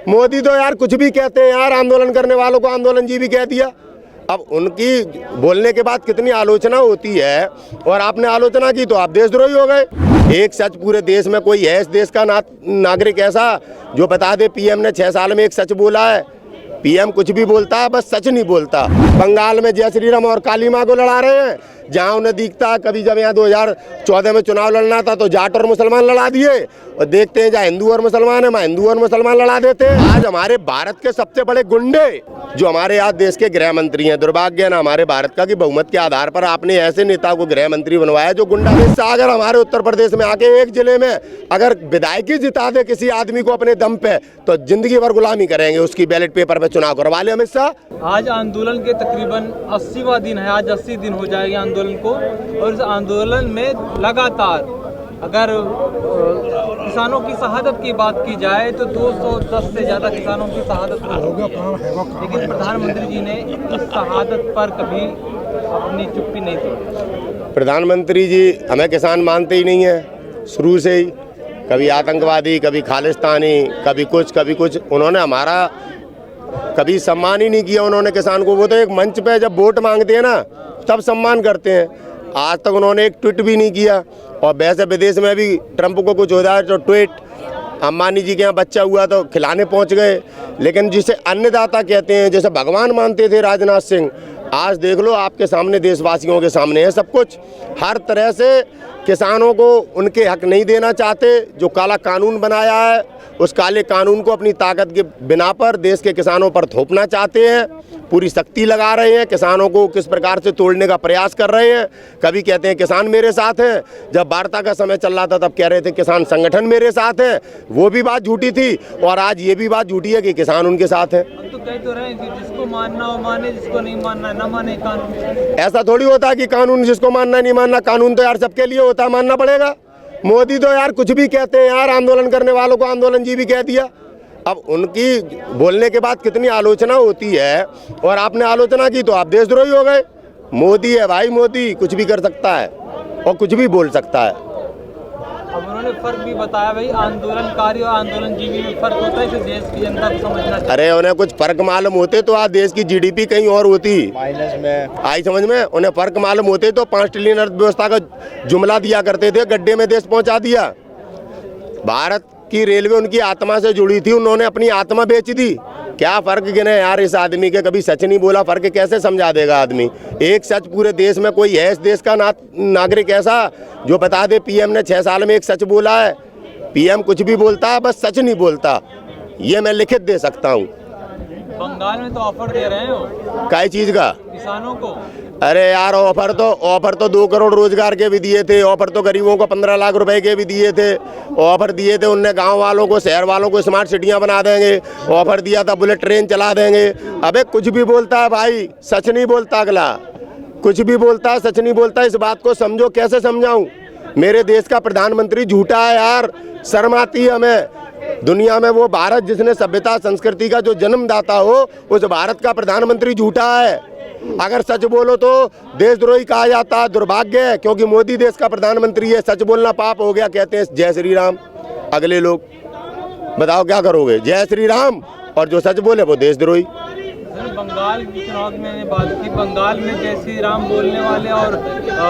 मोदी तो यार कुछ भी कहते हैं यार, आंदोलन करने वालों को आंदोलन जी भी कह दिया। अब उनकी बोलने के बाद कितनी आलोचना होती है, और आपने आलोचना की तो आप देशद्रोही हो गए। एक सच पूरे देश में कोई है इस देश का नागरिक ऐसा जो बता दे पीएम ने 6 साल में एक सच बोला है? पीएम कुछ भी बोलता है, बस सच नहीं बोलता। बंगाल में जय श्री राम और काली माँ को लड़ा रहे हैं, जहाँ उन्हें दिखता है। कभी जब यहाँ 2014 में चुनाव लड़ना था तो जाट और मुसलमान लड़ा दिए, और देखते हैं जहाँ हिंदू और मुसलमान है, वहाँ हिंदू और मुसलमान लड़ा देते हैं। आज हमारे भारत के सबसे बड़े गुंडे जो हमारे आज देश के गृह मंत्री हैं, दुर्भाग्य है ना हमारे भारत का कि बहुमत के आधार पर आपने ऐसे नेता को गृह मंत्री बनवाया जो गुंडा। अगर हमारे उत्तर प्रदेश में आके एक जिले में अगर विधायकी जिता दे किसी आदमी को अपने दम पे, तो जिंदगी भर गुलामी करेंगे उसकी, बैलेट पेपर पे चुनाव करवा ले अमित शाह। आज आंदोलन के तकरीबन 80वां दिन है, आज 80 दिन हो जाएंगे आंदोलन को, और इस आंदोलन में लगातार अगर किसानों की शहादत की बात की जाए तो 210 से ज़्यादा किसानों की शहादत हो गई, लेकिन प्रधानमंत्री जी ने इस शहादत पर कभी अपनी चुप्पी नहीं तोड़ी। प्रधानमंत्री जी हमें किसान मानते ही नहीं है शुरू से ही, कभी आतंकवादी, कभी खालिस्तानी, कभी कुछ। उन्होंने हमारा कभी सम्मान ही नहीं किया उन्होंने किसान को। वो तो एक मंच पे जब वोट मांगते हैं ना तब सम्मान करते हैं, आज तक उन्होंने एक ट्वीट भी नहीं किया। और वैसे विदेश में भी ट्रंप को कुछ हो जाए तो ट्वीट, अंबानी जी के यहाँ बच्चा हुआ तो खिलाने पहुँच गए। लेकिन जिसे अन्नदाता कहते हैं, जैसे भगवान मानते थे राजनाथ सिंह, आज देख लो आपके सामने, देशवासियों के सामने है सब कुछ। हर तरह से किसानों को उनके हक नहीं देना चाहते। जो काला कानून बनाया है उस काले कानून को अपनी ताकत के बिना पर देश के किसानों पर थोपना चाहते हैं। पूरी सख्ती लगा रहे हैं, किसानों को किस प्रकार से तोड़ने का प्रयास कर रहे हैं। कभी कहते हैं किसान मेरे साथ हैं, जब वार्ता का समय चल रहा था तब कह रहे थे किसान संगठन मेरे साथ है, वो भी बात झूठी थी। और आज ये भी बात झूठी है कि किसान उनके साथ है। तो कह तो रहे हैं कि जिसको मानना हो माने, जिसको नहीं मानना ना माने कानून। ऐसा थोड़ी होता है कि कानून जिसको मानना नहीं मानना, कानून तो यार सबके लिए होता है, मानना पड़ेगा। मोदी तो यार कुछ भी कहते हैं यार, आंदोलन करने वालों को आंदोलन जी भी कह दिया। अब उनकी बोलने के बाद कितनी आलोचना होती है, और आपने आलोचना की तो आप देशद्रोही हो गए। मोदी है भाई, मोदी कुछ भी कर सकता है और कुछ भी बोल सकता है। अब उन्होंने फर्क भी बताया भाई, आंदोलनकारी और आंदोलनजीवी में फर्क होता है, इसे देश की जनता को समझना चाहिए। अरे उन्हें कुछ फर्क मालूम होते तो आज देश की जीडीपी कहीं और होती, माइनस में आई समझ में। उन्हें फर्क मालूम होते तो 5 ट्रिलियन अर्थव्यवस्था का जुमला दिया करते थे, गड्ढे में देश पहुंचा दिया। भारत की रेलवे उनकी आत्मा से जुड़ी थी, उन्होंने अपनी आत्मा बेच दी। क्या फर्क गिने यार इस आदमी के, कभी सच नहीं बोला, फर्क कैसे समझा देगा आदमी? एक सच पूरे देश में कोई है इस देश का नागरिक ऐसा जो बता दे पीएम ने 6 साल में एक सच बोला है? पीएम कुछ भी बोलता है, बस सच नहीं बोलता। ये मैं लिखित दे सकता हूँ। बंगाल में तो ऑफर दे रहे हो क्या चीज का? किसानों को। अरे यार ऑफर तो 2 करोड़ रोजगार के भी दिए थे, ऑफर तो गरीबों को 15 लाख रुपए के भी दिए थे, ऑफर दिए थे उनने गांव वालों को, शहर वालों को स्मार्ट सिटियां बना देंगे, ऑफर दिया था बुलेट ट्रेन चला देंगे। अबे कुछ भी बोलता है भाई, सच नहीं बोलता अगला, कुछ भी बोलता है, सच नहीं बोलता। इस बात को समझो, कैसे समझाऊं? मेरे देश का प्रधानमंत्री झूठा है यार, शर्म आती है हमें। दुनिया में वो भारत जिसने सभ्यता संस्कृति का जो जन्मदाता हो, उस भारत का प्रधानमंत्री झूठा है। अगर सच बोलो तो देशद्रोही कहा जाता है, दुर्भाग्य है, क्योंकि मोदी देश का प्रधानमंत्री है। सच बोलना पाप हो गया, कहते हैं जय श्री राम अगले लोग। बताओ क्या करोगे? जय श्री राम, और जो सच बोले वो देशद्रोही। बंगाल की चुनाव में मैंने बात की, बंगाल में जय श्री राम बोलने वाले और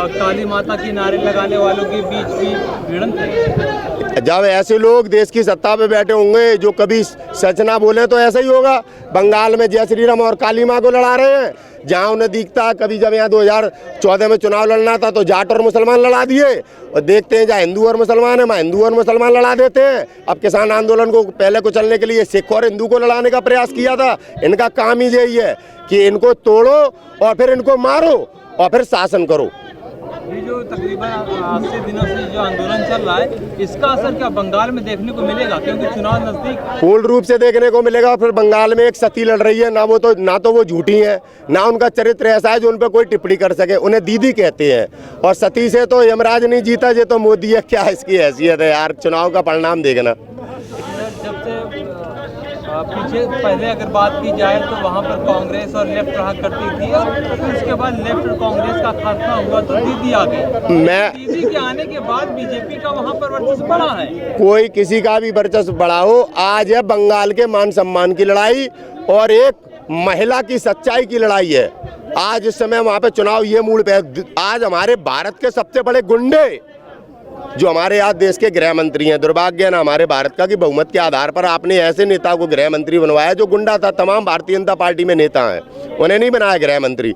काली माता की नारे लगाने वालों के बीच भी भिड़ंत है। जब ऐसे लोग देश की सत्ता पे बैठे होंगे जो कभी सच ना बोले तो ऐसा ही होगा। बंगाल में जय श्री राम और काली माँ को लड़ा रहे हैं, जहाँ उन्हें दिखता है। कभी जब यहाँ 2014 में चुनाव लड़ना था तो जाट और मुसलमान लड़ा दिए, और देखते हैं जहाँ हिंदू और मुसलमान है वहाँ हिंदू और मुसलमान लड़ा देते हैं। अब किसान आंदोलन को पहले कुचलने के लिए सिख और हिंदू को लड़ाने का प्रयास किया था। इनका काम ही यही है कि इनको तोड़ो और फिर इनको मारो और फिर शासन करो। ये जो तकरीबन 80 दिनों से जो आंदोलन चल रहा है, इसका असर क्या बंगाल में देखने को मिलेगा? क्योंकि चुनाव नजदीक पूर्ण रूप से देखने को मिलेगा। फिर बंगाल में एक सती लड़ रही है, ना तो वो झूठी है, ना उनका चरित्र ऐसा है जो उन पर कोई टिप्पणी कर सके। उन्हें दीदी कहते हैं, और सती से तो यमराज नहीं जीता, ये तो मोदी है। क्या इसकी हैसियत है यार? चुनाव का परिणाम देखना। जब से पीछे पहले अगर बात की जाए तो वहाँ पर कांग्रेस और लेफ्ट रहा करती थी, और फिर उसके बाद लेफ्ट और कांग्रेस का खात्मा हुआ तो दीदी आ गई। दीदी के आने के बाद बीजेपी का वहाँ पर वर्चस्व बढ़ा है। कोई किसी का भी वर्चस्व बढ़ा हो, आज है बंगाल के मान सम्मान की लड़ाई और एक महिला की सच्चाई की लड़ाई है। आज इस समय वहाँ पे चुनाव ये मूड पे है। आज हमारे भारत के सबसे बड़े गुंडे जो हमारे आज देश के गृह मंत्री हैं, दुर्भाग्य है ना हमारे भारत का कि बहुमत के आधार पर आपने ऐसे नेता को गृह मंत्री बनवाया जो गुंडा था। तमाम भारतीय जनता पार्टी में नेता हैं, उन्हें नहीं बनाया गृह मंत्री,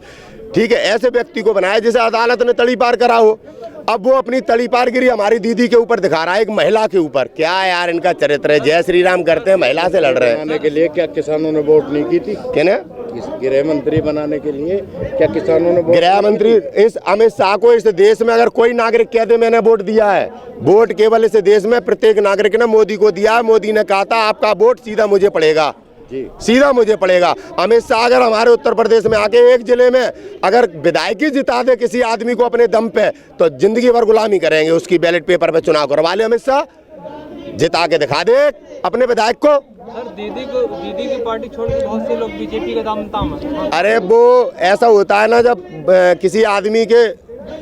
ठीक है। ऐसे व्यक्ति को बनाया जिसे अदालत ने तड़ी पार करा हो। अब वो अपनी तड़ी पारगिरी हमारी दीदी के ऊपर दिखा रहा है, एक महिला के ऊपर। क्या यार इनका चरित्र है, जय श्री राम करते हैं, महिला से लड़ रहे हैं। बनाने के लिए क्या किसानों ने वोट नहीं की थी? क्या गृह मंत्री बनाने के लिए क्या किसानों ने? गृह मंत्री इस अमित शाह को इस देश में अगर कोई नागरिक कह दे मैंने वोट दिया है, वोट केवल इस देश में प्रत्येक नागरिक ने मोदी को दिया है। मोदी ने कहा था आपका वोट सीधा मुझे पड़ेगा, सीधा मुझे पड़ेगा। अमित शाह अगर हमारे उत्तर प्रदेश में आके एक जिले में अगर विधायकी जिता दे किसी आदमी को अपने दम पे, तो जिंदगी भर गुलामी करेंगे उसकी। बैलेट पेपर पे चुनाव करवा ले अमित शाह, जिता के दिखा दे अपने विधायक को। सर दीदी की पार्टी छोड़ के बहुत से लोग बीजेपी का दाम ताम है। अरे वो ऐसा होता है ना, जब किसी आदमी के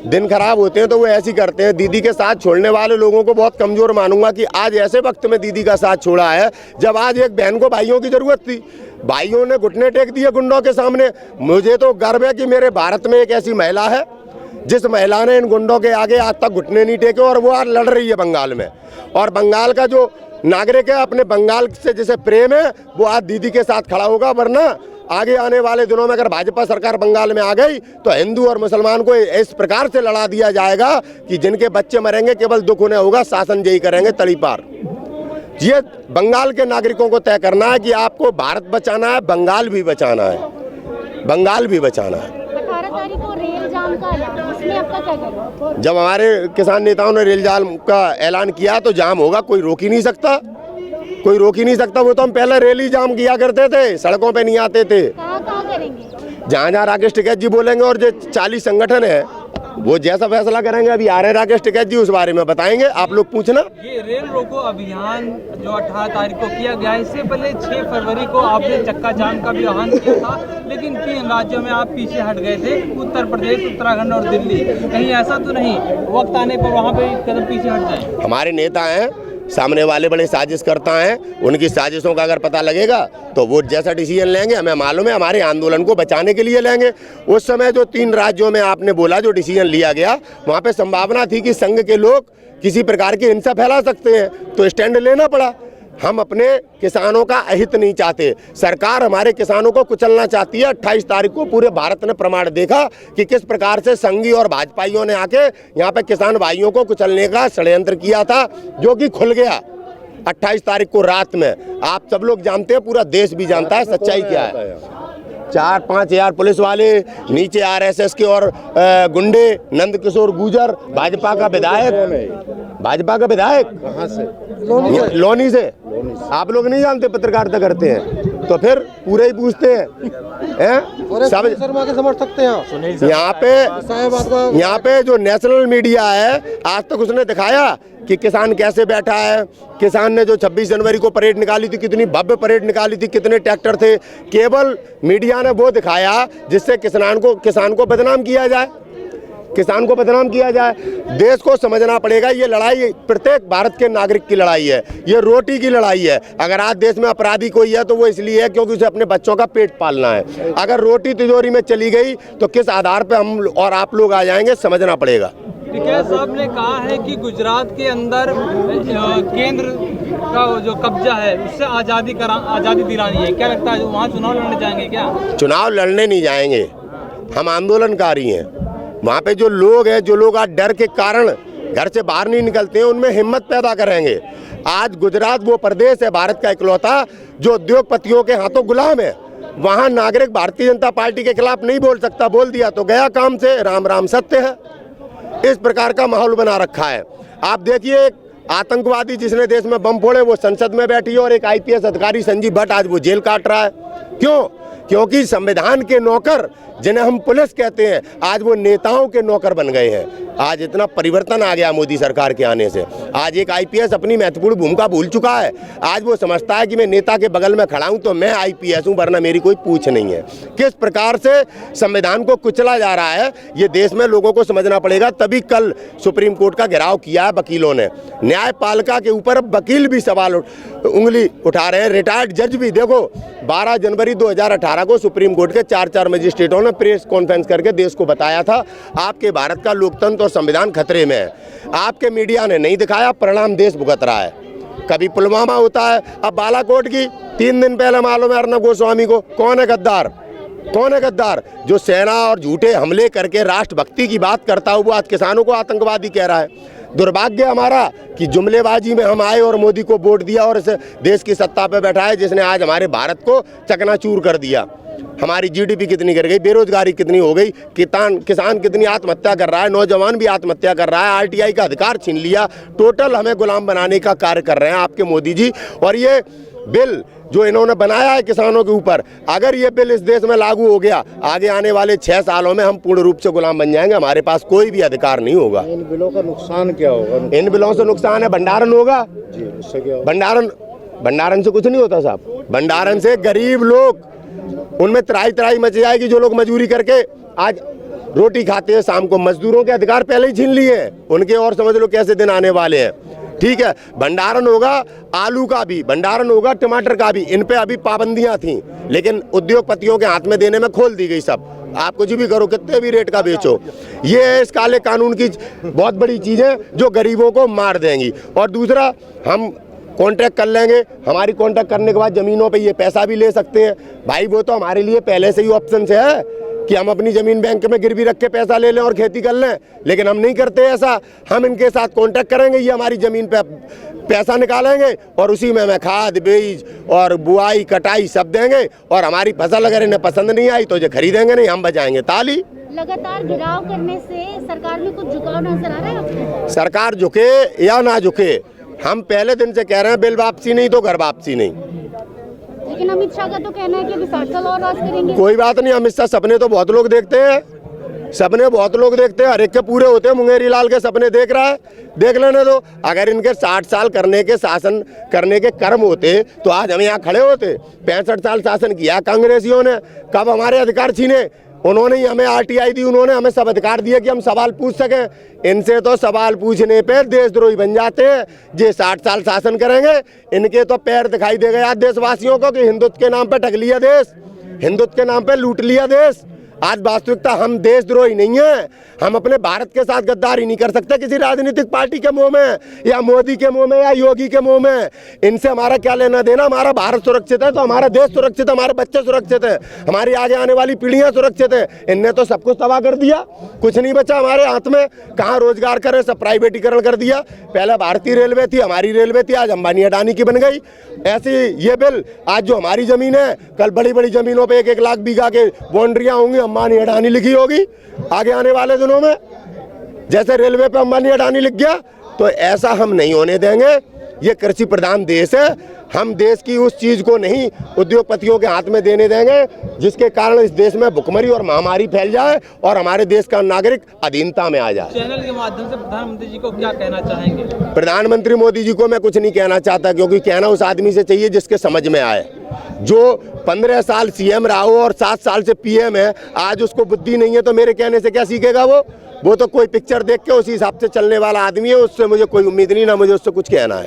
दिन खराब होते हैं तो वो ऐसी करते हैं। दीदी के साथ छोड़ने वाले लोगों को बहुत कमजोर मानूंगा कि आज ऐसे वक्त में दीदी का साथ छोड़ा है जब आज एक बहन को भाइयों की जरूरत थी। भाइयों ने घुटने टेक दिए गुंडों के सामने। मुझे तो गर्व है कि मेरे भारत में एक ऐसी महिला है जिस महिला ने इन गुंडों के आगे आज तक घुटने नहीं टेके, और वो आज लड़ रही है बंगाल में। और बंगाल का जो नागरिक है अपने बंगाल से जिसे प्रेम है वो आज दीदी के साथ खड़ा होगा। वरना आगे आने वाले दिनों में अगर भाजपा सरकार बंगाल में आ गई तो हिंदू और मुसलमान को इस प्रकार से लड़ा दिया जाएगा कि जिनके बच्चे मरेंगे केवल दुख उन्हें होगा, शासन जयी करेंगे तड़ी पार। ये बंगाल के नागरिकों को तय करना है कि आपको भारत बचाना है, बंगाल भी बचाना है, बंगाल भी बचाना है। 18 तारीख को रेल जाम का ऐलान, इसमें आपका क्या कहना है? जब हमारे किसान नेताओं ने रेल जाम का ऐलान किया तो जाम होगा, कोई रोक ही नहीं सकता, कोई रोक ही नहीं सकता। वो तो हम पहले रेल ही जाम किया करते थे, सड़कों पे नहीं आते थे। कहाँ करेंगे? जहाँ जहाँ राकेश टिकैत जी बोलेंगे और जो 40 संगठन है वो जैसा फैसला करेंगे। अभी आ रहे राकेश टिकैत जी, उस बारे में बताएंगे, आप लोग पूछना। ये रेल रोको अभियान जो 18 तारीख को किया गया, इससे पहले 6 फरवरी को आपने चक्का जाम का भी आह्वान किया था, लेकिन 3 राज्यों में आप पीछे हट गए थे, उत्तर प्रदेश, उत्तराखंड और दिल्ली। कहीं ऐसा तो नहीं वक्त आने पर वहाँ पे कदम पीछे हट जाए? हमारे नेता हैं, सामने वाले बड़े साजिश करता हैं, उनकी साजिशों का अगर पता लगेगा तो वो जैसा डिसीजन लेंगे हमें मालूम है, हमारे आंदोलन को बचाने के लिए लेंगे। उस समय जो 3 राज्यों में आपने बोला जो डिसीजन लिया गया, वहाँ पे संभावना थी कि संघ के लोग किसी प्रकार की हिंसा फैला सकते हैं, तो स्टैंड लेना पड़ा। हम अपने किसानों का अहित नहीं चाहते, सरकार हमारे किसानों को कुचलना चाहती है। 28 तारीख को पूरे भारत ने प्रमाण देखा कि किस प्रकार से संघी और भाजपाइयों ने आके यहाँ पे किसान भाइयों को कुचलने का षड्यंत्र किया था, जो कि खुल गया 28 तारीख को रात में। आप सब लोग जानते हैं, पूरा देश भी जानता है सच्चाई क्या है। 4-5 हजार पुलिस वाले, नीचे RSS के और गुंडे, नंद किशोर गुर्जर, भाजपा का विधायक, भाजपा का विधायक कहाँ से? लोनी से। आप लोग नहीं जानते, पत्रकारिता करते हैं तो फिर पूरे ही पूछते हैं सब। शर्मा के समर्थक थे यहाँ पे जो नेशनल मीडिया है आज तक उसने दिखाया कि किसान कैसे बैठा है। किसान ने जो 26 जनवरी को परेड निकाली थी, कितनी भव्य परेड निकाली थी, कितने ट्रैक्टर थे। केवल मीडिया ने वो दिखाया जिससे किसान को बदनाम किया जाए, किसान को बदनाम किया जाए। देश को समझना पड़ेगा, ये लड़ाई प्रत्येक भारत के नागरिक की लड़ाई है, ये रोटी की लड़ाई है। अगर आज देश में अपराधी कोई है तो वो इसलिए है क्योंकि उसे अपने बच्चों का पेट पालना है। अगर रोटी तिजोरी में चली गई तो किस आधार पर हम और आप लोग आ जाएंगे, समझना पड़ेगा। टिकैत साहब ने कहा है कि गुजरात के अंदर केंद्र का जो कब्जा है उससे आज़ादी दिलानी है। क्या लगता है वहाँ चुनाव लड़ने जाएंगे क्या? चुनाव लड़ने नहीं जाएंगे, हम आंदोलनकारी हैं। वहाँ पे जो लोग हैं, जो लोग आज डर के कारण घर से बाहर नहीं निकलते हैं, उनमें हिम्मत पैदा करेंगे। आज गुजरात वो प्रदेश है भारत का इकलौता जो उद्योगपतियों के हाथों गुलाम है। वहाँ नागरिक भारतीय जनता पार्टी के खिलाफ नहीं बोल सकता, बोल दिया तो गया काम से, राम राम सत्य है। इस प्रकार का माहौल बना रखा है। आप देखिए, एक आतंकवादी जिसने देश में बम फोड़े वो संसद में बैठी है, और एक IPS अधिकारी संजीव भट्ट आज वो जेल काट रहा है। क्यों? क्योंकि संविधान के नौकर जिन्हें हम पुलिस कहते हैं आज वो नेताओं के नौकर बन गए हैं। आज इतना परिवर्तन आ गया मोदी सरकार के आने से। आज एक आईपीएस अपनी महत्वपूर्ण भूमिका भूल चुका है। आज वो समझता है कि मैं नेता के बगल में खड़ा हूं तो मैं आईपीएस हूं, वरना मेरी कोई पूछ नहीं है। किस प्रकार से संविधान को कुचला जा रहा है ये देश में लोगों को समझना पड़ेगा। तभी कल सुप्रीम कोर्ट का घेराव किया है वकीलों ने। न्यायपालिका के ऊपर अब वकील भी सवाल उंगली उठा रहे हैं, रिटायर्ड जज भी। देखो 12 जनवरी 2018 को सुप्रीम कोर्ट के 4 मजिस्ट्रेटों ने प्रेस कॉन्फ्रेंस करके देश को बताया था आपके भारत का लोकतंत्र और संविधान खतरे में है। आपके मीडिया ने नहीं दिखाया, परिणाम देश भुगत रहा है। कभी पुलवामा होता है, अब बालाकोट की 3 दिन पहले मालूम है अर्नब गोस्वामी को। कौन है गद्दार? कौन है गद्दार? जो सेना और झूठे हमले करके राष्ट्रभक्ति की बात करता हुआ आज किसानों को आतंकवादी कह रहा है। दुर्भाग्य हमारा कि जुमलेबाजी में हम आए और मोदी को वोट दिया और इस देश की सत्ता पे बैठाए, जिसने आज हमारे भारत को चकनाचूर कर दिया। हमारी जीडीपी कितनी गिर गई, बेरोजगारी कितनी हो गई, किसान कितनी आत्महत्या कर रहा है, नौजवान भी आत्महत्या कर रहा है, आरटीआई का अधिकार छीन लिया। टोटल हमें गुलाम बनाने का कार्य कर रहे हैं आपके मोदी जी। और ये बिल जो इन्होंने बनाया है किसानों के ऊपर, अगर ये बिल इस देश में लागू हो गया, आगे आने वाले 6 सालों में हम पूर्ण रूप से गुलाम बन जाएंगे। हमारे पास कोई भी अधिकार नहीं होगा। इन बिलों का नुकसान क्या होगा? इन बिलों से नुकसान है, भंडारण होगा जी, उससे क्या होगा? भंडारण से कुछ नहीं होता साहब। भंडारण से गरीब लोग, उनमें त्राही मच जाएगी। जो लोग मजदूरी करके आज रोटी खाते हैं, शाम को मजदूरों के अधिकार पहले ही छीन लिए हैं उनके, और समझ लो कैसे दिन आने वाले हैं। ठीक है, भंडारण होगा, आलू का भी भंडारण होगा, टमाटर का भी। इन पे अभी पाबंदियां थी, लेकिन उद्योगपतियों के हाथ में देने में खोल दी गई सब। आप कुछ भी करो, कितने भी रेट का बेचो। ये है इस काले कानून की बहुत बड़ी चीजें जो गरीबों को मार देंगी। और दूसरा, हम कॉन्ट्रैक्ट कर लेंगे, हमारी कॉन्ट्रैक्ट करने के बाद जमीनों पे ये पैसा भी ले सकते हैं। भाई वो तो हमारे लिए पहले से ही ऑप्शन से है कि हम अपनी जमीन बैंक में गिरवी रख के पैसा ले लें और खेती कर लें, लेकिन हम नहीं करते ऐसा। हम इनके साथ कॉन्ट्रैक्ट करेंगे, ये हमारी जमीन पे पैसा निकालेंगे और उसी में हमें खाद बीज और बुआई कटाई सब देंगे, और हमारी फसल अगर इन्हें पसंद नहीं आई तो ये खरीदेंगे नहीं, हम बजाएंगे ताली। लगातार घेराव करने से सरकार में कुछ झुकाव नजर आ रहा है आपको? सरकार झुके या ना झुके, हम पहले दिन से कह रहे हैं बिल वापसी नहीं तो घर वापसी नहीं। लेकिन अमित शाह का तो कहना है कि अभी 60 साल और राज करेंगे। कोई बात नहीं, अमित शाह सपने तो बहुत लोग देखते हैं, सपने बहुत लोग देखते हैं, हर एक के पूरे होते हैं। मुंगेरी लाल के सपने देख रहा है, देख लेने दो। अगर इनके 60 साल करने के शासन करने के कर्म होते तो आज हम यहाँ खड़े होते। 65 साल शासन किया कांग्रेसियों ने, कब हमारे अधिकार छीने? उन्होंने ही हमें आरटीआई दी, उन्होंने हमें सब अधिकार दिए कि हम सवाल पूछ सकें। इनसे तो सवाल पूछने पे देशद्रोही बन जाते हैं। जे 60 साल शासन करेंगे, इनके तो पैर दिखाई देगा यार देशवासियों को कि हिंदुत्व के नाम पे ठग लिया देश, हिंदुत्व के नाम पे लूट लिया देश। आज वास्तविकता हम देशद्रोही नहीं है, हम अपने भारत के साथ गद्दारी नहीं कर सकते किसी राजनीतिक पार्टी के मुंह में या मोदी के मुंह में या योगी के मुंह में। इनसे हमारा क्या लेना देना? हमारा भारत सुरक्षित है तो हमारा देश सुरक्षित है, हमारे बच्चे सुरक्षित है, हमारी आगे आने वाली पीढ़ियां सुरक्षित है। इनने तो सब कुछ तबाह कर दिया, कुछ नहीं बचा हमारे हाथ में। कहाँ रोजगार करें, सब प्राइवेटीकरण कर दिया। पहले भारतीय रेलवे थी, हमारी रेलवे थी, आज अंबानी अडानी की बन गई। ऐसी ये बिल, आज जो हमारी जमीन है, कल बड़ी बड़ी जमीनों पर 1-1 लाख बीघा के बाउंड्रियां होंगी, अंबानी अडानी लिखी होगी आगे आने वाले दिनों में। जैसे रेलवे पे अंबानी अडानी लिख गया, तो ऐसा हम नहीं होने देंगे। ये कृषि प्रधान देश है, हम देश की उस चीज को नहीं उद्योगपतियों के हाथ में देने देंगे जिसके कारण इस देश में भुखमरी और महामारी फैल जाए और हमारे देश का नागरिक अधीनता में आ जाए। चैनल के माध्यम से प्रधानमंत्री जी को क्या कहना चाहेंगे? प्रधानमंत्री मोदी जी को मैं कुछ नहीं कहना चाहता, क्योंकि कहना उस आदमी से चाहिए जिसके समझ में आए। जो 15 साल सीएम रहा हो और 7 साल से पीएम है, आज उसको बुद्धि नहीं है तो मेरे कहने से क्या सीखेगा वो तो कोई पिक्चर देख के उसी हिसाब से चलने वाला आदमी है। उससे मुझे कोई उम्मीद नहीं, ना मुझे उससे कुछ कहना है।